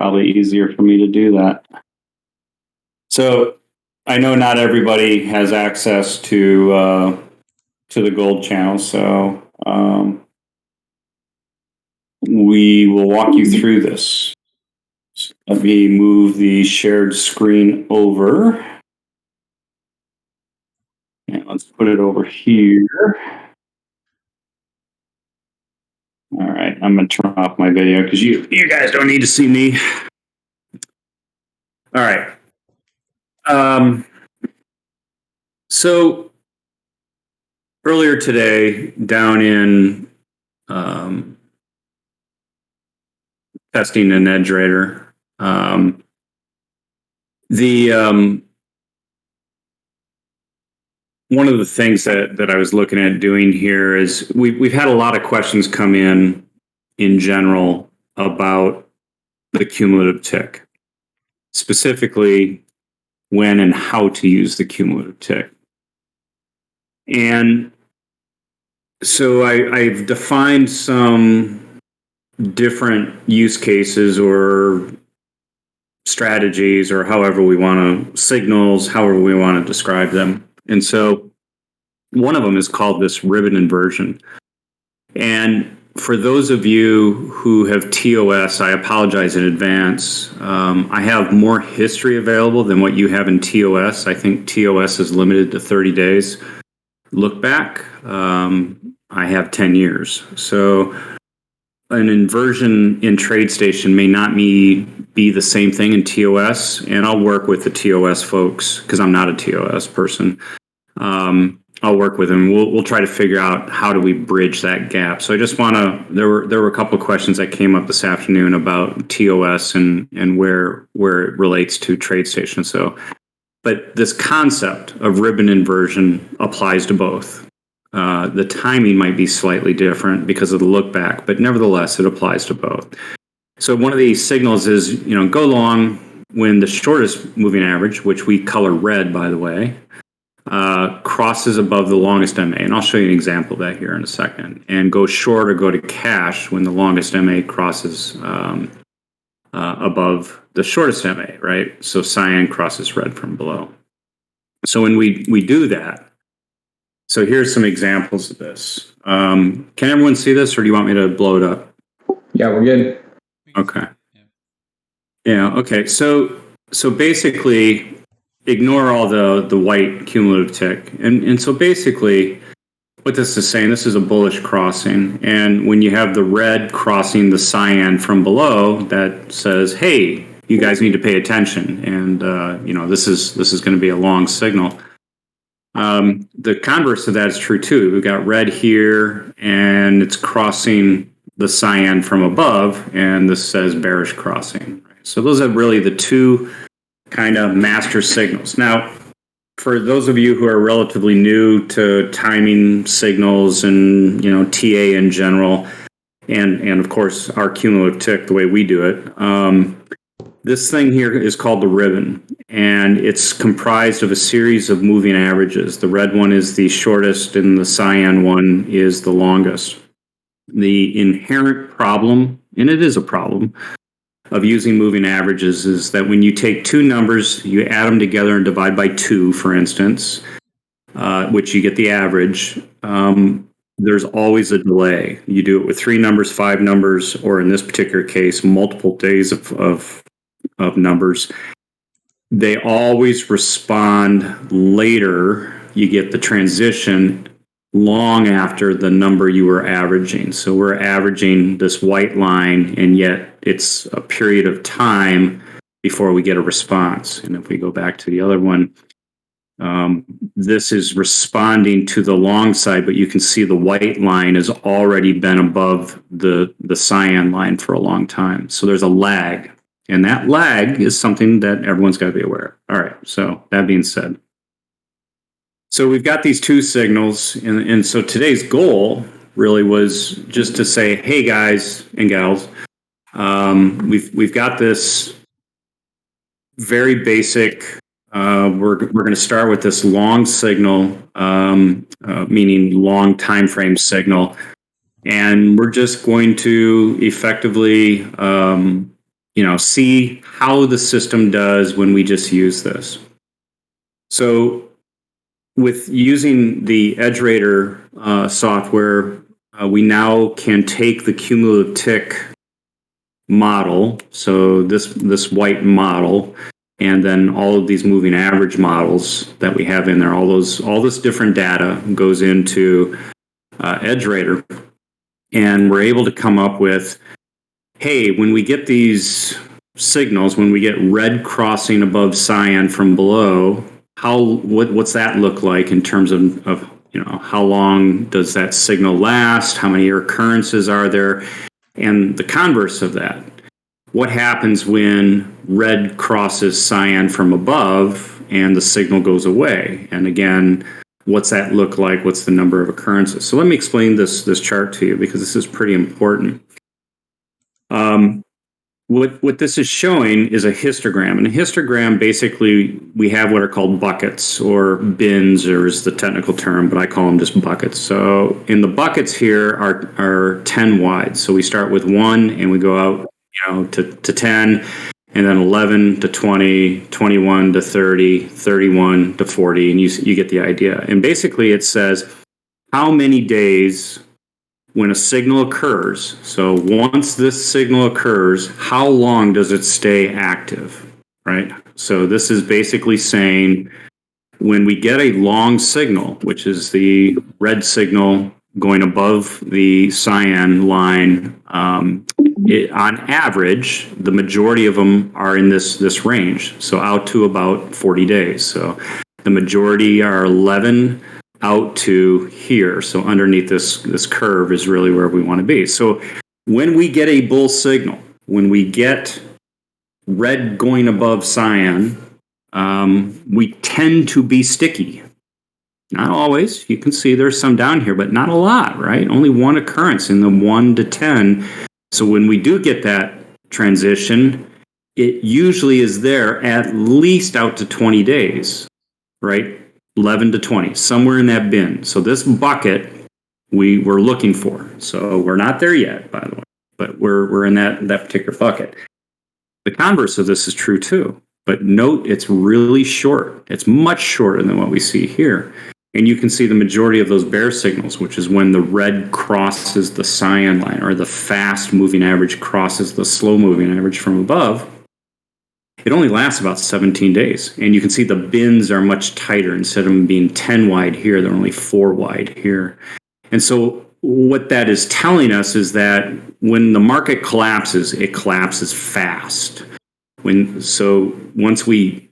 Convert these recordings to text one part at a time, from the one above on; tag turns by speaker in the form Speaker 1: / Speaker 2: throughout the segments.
Speaker 1: probably easier for me to do that. So I know not everybody has access to the Gold channel, so we will walk you through this. So let me move the shared screen over. And let's put it over here. All right, I'm going to turn off my video because you guys don't need to see me. All right. So earlier today, down in testing an EdgeRaider, one of the things that I was looking at doing here is we've had a lot of questions come in general about the cumulative tick, specifically when and how to use the cumulative tick. And so I've defined some different use cases or strategies, or however we want to, signals, however we want to describe them. And so one of them is called this ribbon inversion. And for those of you who have TOS, I apologize in advance. I have more history available than what you have in TOS. I think TOS is limited to 30 days. Look back, I have 10 years. So an inversion in TradeStation may not be the same thing in TOS, and I'll work with the TOS folks because I'm not a TOS person. I'll work with them. We'll try to figure out how do we bridge that gap. So I just want to. There were a couple of questions that came up this afternoon about TOS and where it relates to TradeStation. So, but this concept of ribbon inversion applies to both. The timing might be slightly different because of the look back, but nevertheless, it applies to both. So one of these signals is, go long when the shortest moving average, which we color red, by the way, crosses above the longest MA. And I'll show you an example of that here in a second. And go short or go to cash when the longest MA crosses above the shortest MA, right? So cyan crosses red from below. So when we do that, so here's some examples of this. Can everyone see this, or do you want me to blow it up?
Speaker 2: Yeah, we're good.
Speaker 1: Okay. Yeah. Okay. So basically, ignore all the white cumulative tick, and so basically, what this is saying, this is a bullish crossing, and when you have the red crossing the cyan from below, that says, hey, you guys need to pay attention, and this is going to be a long signal. The converse of that is true too. We've got red here, and it's crossing the cyan from above, and this says bearish crossing. So those are really the two kind of master signals. Now, for those of you who are relatively new to timing signals and TA in general, and of course our cumulative tick, the way we do it, this thing here is called the ribbon, and it's comprised of a series of moving averages. The red one is the shortest, and the cyan one is the longest. The inherent problem, and it is a problem, of using moving averages is that when you take two numbers, you add them together and divide by 2, for instance, which you get the average, there's always a delay. You do it with 3 numbers, 5 numbers, or in this particular case, multiple days of numbers. They always respond later. You get the transition long after the number you were averaging. So we're averaging this white line, and yet it's a period of time before we get a response. And if we go back to the other one, this is responding to the long side, but you can see the white line has already been above the cyan line for a long time. So there's a lag, and that lag is something that everyone's got to be aware of. All right, so that being said, so we've got these two signals, and so today's goal really was just to say, hey guys and gals, we've got this very basic. We're going to start with this long signal, meaning long time frame signal, and we're just going to effectively see how the system does when we just use this. So with using the EdgeRater software, we now can take the cumulative tick model, so this white model, and then all of these moving average models that we have in there, all this different data goes into EdgeRater, and we're able to come up with, hey, when we get these signals, when we get red crossing above cyan from below, what's that look like in terms of how long does that signal last? How many recurrences are there? And the converse of that, what happens when red crosses cyan from above and the signal goes away? And again, what's that look like? What's the number of occurrences? So let me explain this chart to you, because this is pretty important. What this is showing is a histogram. And a histogram, basically, we have what are called buckets, or bins, or is the technical term, but I call them just buckets. So in the buckets here are 10 wide. So we start with 1 and we go out to 10, and then 11 to 20, 21 to 30, 31 to 40, and you get the idea. And basically it says how many days when a signal occurs. So once this signal occurs, how long does it stay active, right? So this is basically saying when we get a long signal, which is the red signal going above the cyan line, on average, the majority of them are in this range, so out to about 40 days. So the majority are 11 out to here. So underneath this curve is really where we want to be. So when we get a bull signal, when we get red going above cyan, we tend to be sticky. Not always. You can see there's some down here, but not a lot, right? Only one occurrence in the 1 to 10. So when we do get that transition, it usually is there at least out to 20 days, right? 11 to 20, somewhere in that bin. So this bucket we're looking for. So we're not there yet, by the way, but we're in that particular bucket. The converse of this is true too, but note it's really short. It's much shorter than what we see here. And you can see the majority of those bear signals, which is when the red crosses the cyan line, or the fast moving average crosses the slow moving average from above. It only lasts about 17 days. And you can see the bins are much tighter. Instead of them being 10 wide here, they're only 4 wide here. And so what that is telling us is that when the market collapses, it collapses fast. So once we,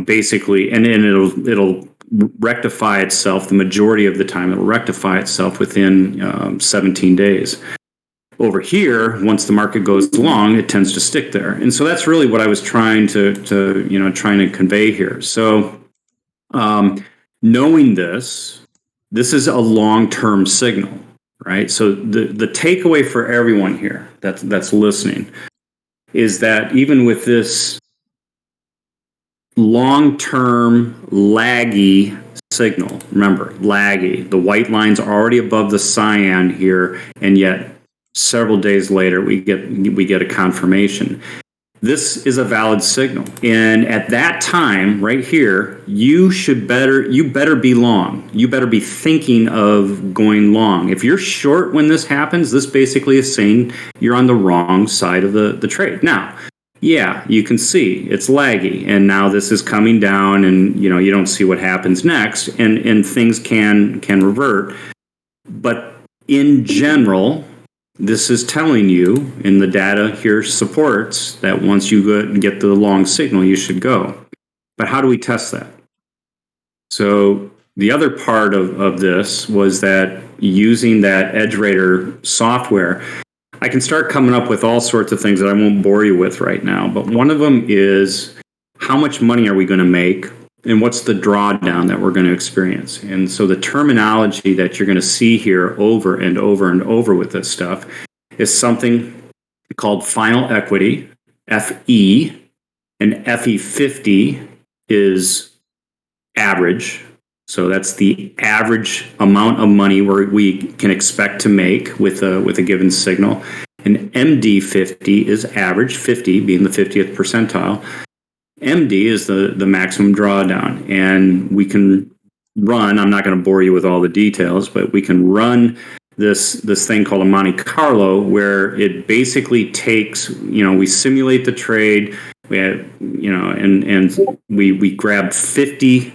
Speaker 1: basically, and then it'll rectify itself, the majority of the time, it'll rectify itself within 17 days. Over here, once the market goes long, it tends to stick there. And so that's really what I was trying to convey here. So knowing this is a long-term signal, right? So the takeaway for everyone here that's listening is that even with this long-term laggy signal, remember, laggy, the white line's already above the cyan here, and yet several days later, we get a confirmation. This is a valid signal, and at that time, right here, you better be long. You better be thinking of going long. If you're short when this happens, this basically is saying you're on the wrong side of the trade. Now, yeah, you can see it's laggy, and now this is coming down, and you don't see what happens next, and things can revert. But in general, this is telling you, and the data here supports, that once you get the long signal, you should go. But how do we test that? So the other part of this was that using that EdgeRater software, I can start coming up with all sorts of things that I won't bore you with right now. But one of them is, how much money are we going to make? And what's the drawdown that we're going to experience? And so the terminology that you're going to see here over and over and over with this stuff is something called final equity, FE, and FE50 is average. So that's the average amount of money we can expect to make with a given signal. And MD50 is average, 50 being the 50th percentile. MD is the maximum drawdown. And we can run, I'm not going to bore you with all the details, but we can run this thing called a Monte Carlo, where it basically takes, we simulate the trade, we have, and we grab 50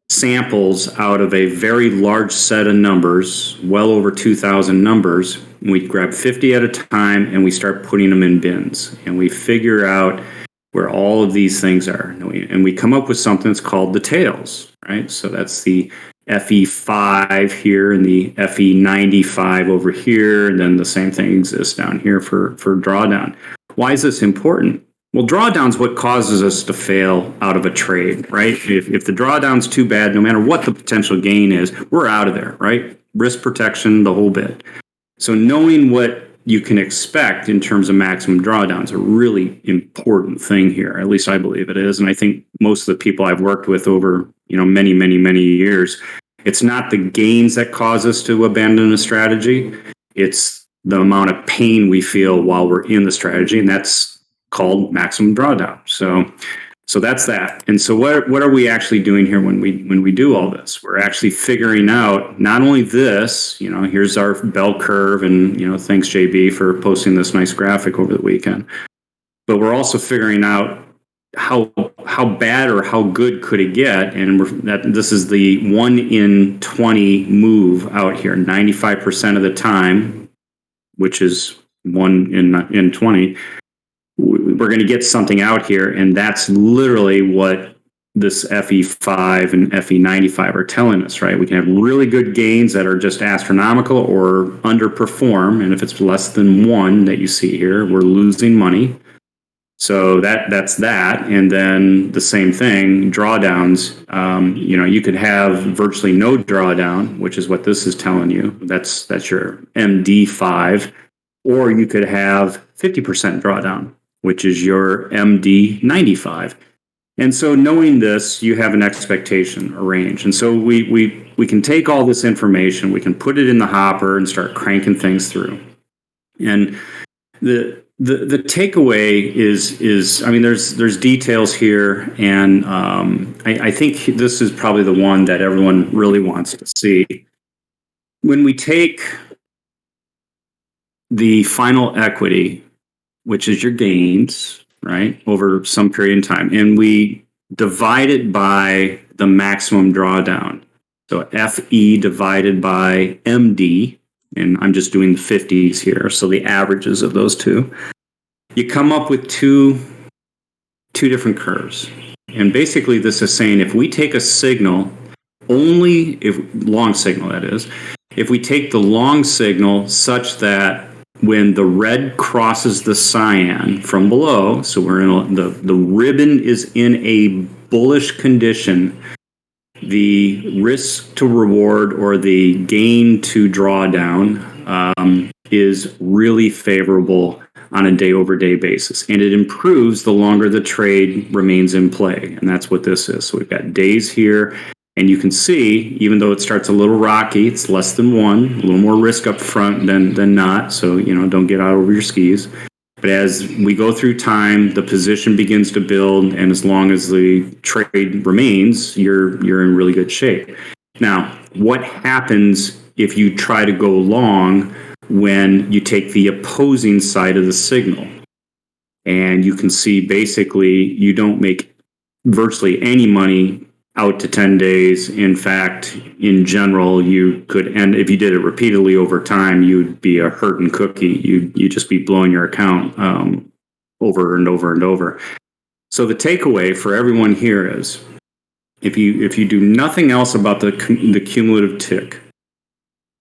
Speaker 1: samples out of a very large set of numbers, well over 2,000 numbers. We grab 50 at a time and we start putting them in bins, and we figure out where all of these things are. And we come up with something that's called the tails, right? So that's the FE5 here and the FE95 over here. And then the same thing exists down here for drawdown. Why is this important? Well, drawdown's what causes us to fail out of a trade, right? If the drawdown's too bad, no matter what the potential gain is, we're out of there, right? Risk protection, the whole bit. So knowing what you can expect in terms of maximum drawdown is a really important thing here. At least I believe it is. And I think most of the people I've worked with over, many, many, many years, it's not the gains that cause us to abandon a strategy. It's the amount of pain we feel while we're in the strategy. And that's called maximum drawdown. So that's that. And so what are we actually doing here when we do all this? We're actually figuring out not only this, here's our bell curve, and thanks JB for posting this nice graphic over the weekend. But we're also figuring out how bad or how good could it get, and this is the 1 in 20 move out here, 95% of the time, which is 1 in 20. We're going to get something out here, and that's literally what this FE5 and FE95 are telling us, right? We can have really good gains that are just astronomical or underperform, and if it's less than 1 that you see here, we're losing money. So that's that. And then the same thing, drawdowns, you could have virtually no drawdown, which is what this is telling you. That's your MD5, or you could have 50% drawdown, which is your MD95. And so knowing this, you have an expectation, a range. And so we can take all this information, we can put it in the hopper and start cranking things through. And the takeaway is I mean, there's details here, and I think this is probably the one that everyone really wants to see. When we take the final equity, which is your gains, right, over some period in time, and we divide it by the maximum drawdown. So FE divided by MD, and I'm just doing the 50s here, so the averages of those two. You come up with two different curves. And basically this is saying if we take a signal, long signal that is, if we take the long signal such that when the red crosses the cyan from below, so we're in the ribbon is in a bullish condition, the risk to reward or the gain to drawdown is really favorable on a day-over-day basis. And it improves the longer the trade remains in play. And that's what this is. So we've got days here. And you can see, even though it starts a little rocky, it's less than 1, a little more risk up front than not. So, don't get out over your skis. But as we go through time, the position begins to build. And as long as the trade remains, you're in really good shape. Now, what happens if you try to go long when you take the opposing side of the signal? And you can see basically you don't make virtually any money out to 10 days. In fact, in general, you could end, if you did it repeatedly over time, you'd be a hurting cookie. You'd just be blowing your account over and over and over. So the takeaway for everyone here is, if you do nothing else about the cumulative tick,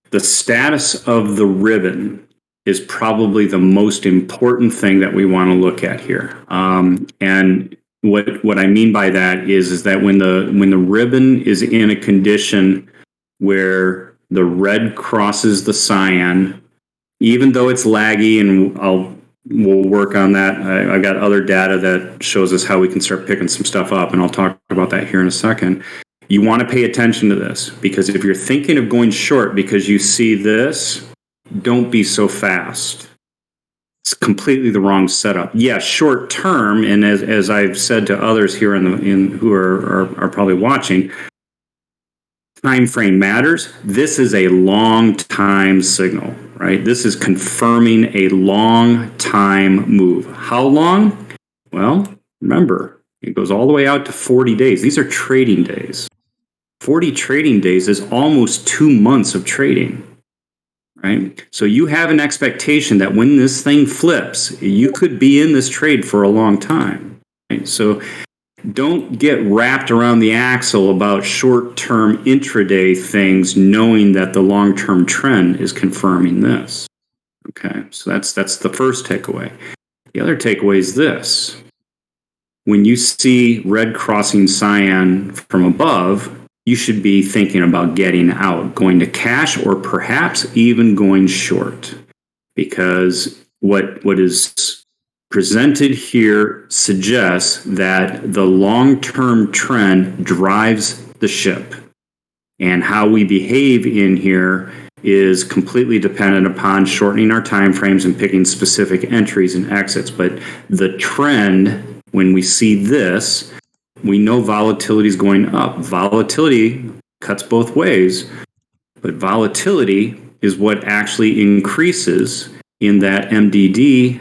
Speaker 1: the status of the ribbon is probably the most important thing that we want to look at here. And what I mean by that is that when the ribbon is in a condition where the red crosses the cyan, even though it's laggy, and we'll work on that. I got other data that shows us how we can start picking some stuff up, and I'll talk about that here in a second. You want to pay attention to this, because if you're thinking of going short because you see this, don't be so fast. It's completely the wrong setup. Yeah, short term, and as I've said to others here who are probably watching, time frame matters. This is a long time signal, right? This is confirming a long time move. How long? Well, remember, it goes all the way out to 40 days. These are trading days. 40 trading days is almost 2 months of trading. Right? So you have an expectation that when this thing flips, you could be in this trade for a long time. Right? So don't get wrapped around the axle about short-term intraday things, knowing that the long-term trend is confirming this. Okay, so that's the first takeaway. The other takeaway is this. When you see red crossing cyan from above, you should be thinking about getting out, going to cash, or perhaps even going short. Because what is presented here suggests that the long-term trend drives the ship. And how we behave in here is completely dependent upon shortening our time frames and picking specific entries and exits. But the trend, when we see this, we know volatility is going up. Volatility cuts both ways, but volatility is what actually increases in that MDD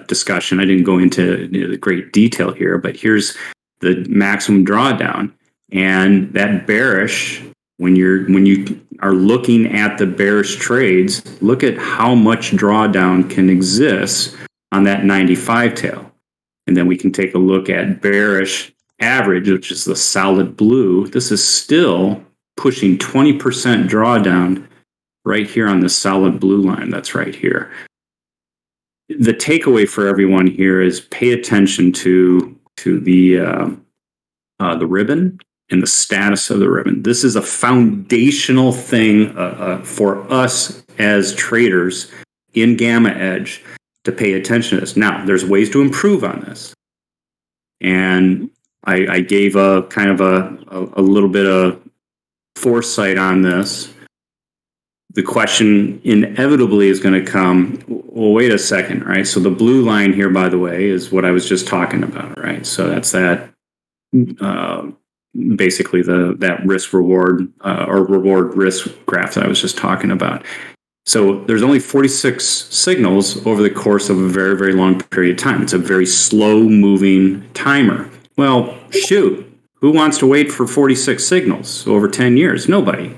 Speaker 1: discussion. I didn't go into great detail here, but here's the maximum drawdown. And that bearish, when you are looking at the bearish trades, look at how much drawdown can exist on that 95 tail. And then we can take a look at bearish average, which is the solid blue. This is still pushing 20% drawdown right here on the solid blue line. That's right here. The takeaway for everyone here is pay attention to the ribbon and the status of the ribbon. This is a foundational thing for us as traders in Gamma Edge to pay attention to this. Now, there's ways to improve on this. And I gave a kind of a little bit of foresight on this. The question inevitably is going to come, well, wait a second, right? So the blue line here, by the way, is what I was just talking about, right? So that's that, basically that risk reward or reward risk graph that I was just talking about. So there's only 46 signals over the course of a very, very long period of time. It's a very slow moving timer. Well, shoot, who wants to wait for 46 signals over 10 years? Nobody.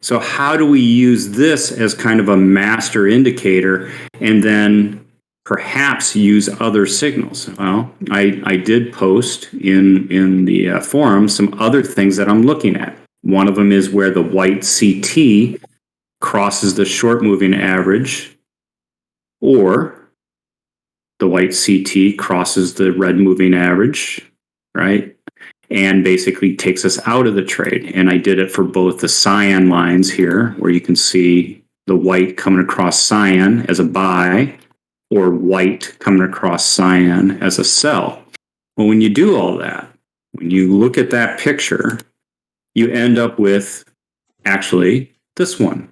Speaker 1: So how do we use this as kind of a master indicator and then perhaps use other signals? Well, I did post in the forum some other things that I'm looking at. One of them is where the white CT crosses the short moving average, or the white CT crosses the red moving average, right? And basically takes us out of the trade. And I did it for both the cyan lines here, where you can see the white coming across cyan as a buy, or white coming across cyan as a sell. Well, when you do all that, when you look at that picture, you end up with actually this one.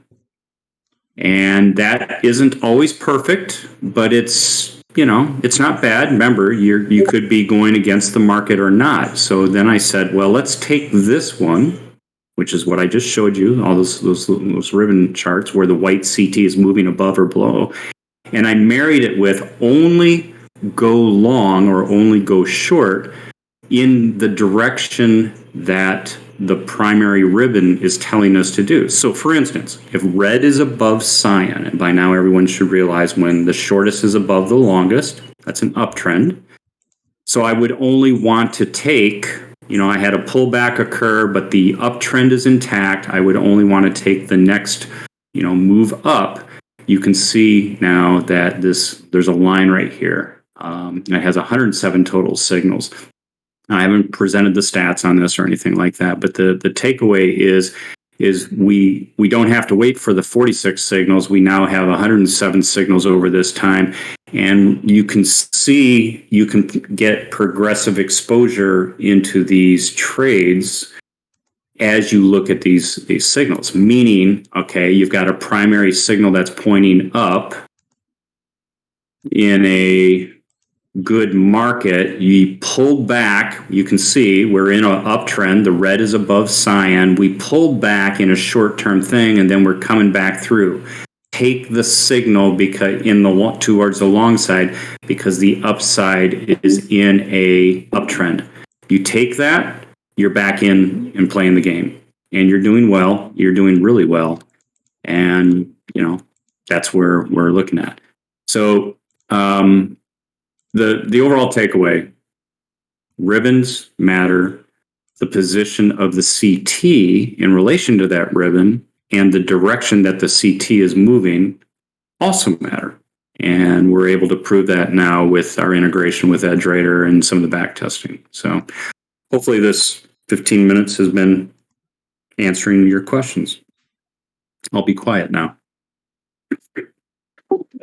Speaker 1: And that isn't always perfect, but it's not bad. Remember, you could be going against the market or not. So then I said, well, let's take this one, which is what I just showed you, all those ribbon charts where the white CT is moving above or below. And I married it with only go long or only go short in the direction that the primary ribbon is telling us to do. So for instance, if red is above cyan, and by now everyone should realize when the shortest is above the longest, that's an uptrend. So I would only want to take, I had a pullback occur, but the uptrend is intact. I would only want to take the next, move up. You can see now that there's a line right here. It has 107 total signals. I haven't presented the stats on this or anything like that, but the takeaway is we don't have to wait for the 46 signals. We now have 107 signals over this time, and you can see you can get progressive exposure into these trades as you look at these signals. Meaning, okay, you've got a primary signal that's pointing up, in a good market, you pulled back. You can see we're in an uptrend. The red is above cyan. We pulled back in a short-term thing, and then we're coming back through. Take the signal because towards the long side, because the upside is in a uptrend. You take that, you're back in and playing the game, and you're doing well. You're doing really well, and that's where we're looking at. So the overall takeaway: ribbons matter. The position of the CT in relation to that ribbon and the direction that the CT is moving also matter. And we're able to prove that now with our integration with EdgeRadar and some of the back testing. So hopefully this 15 minutes has been answering your questions. I'll be quiet now.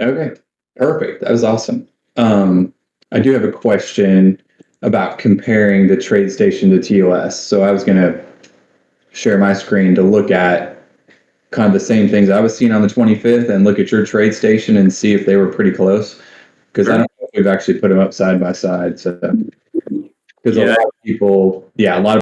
Speaker 2: Okay, perfect. That was awesome. I do have a question about comparing the TradeStation to TOS. So I was going to share my screen to look at kind of the same things I was seeing on the 25th and look at your TradeStation and see if they were pretty close. Because I don't know if we've actually put them up side by side. So, because a lot of people, a lot of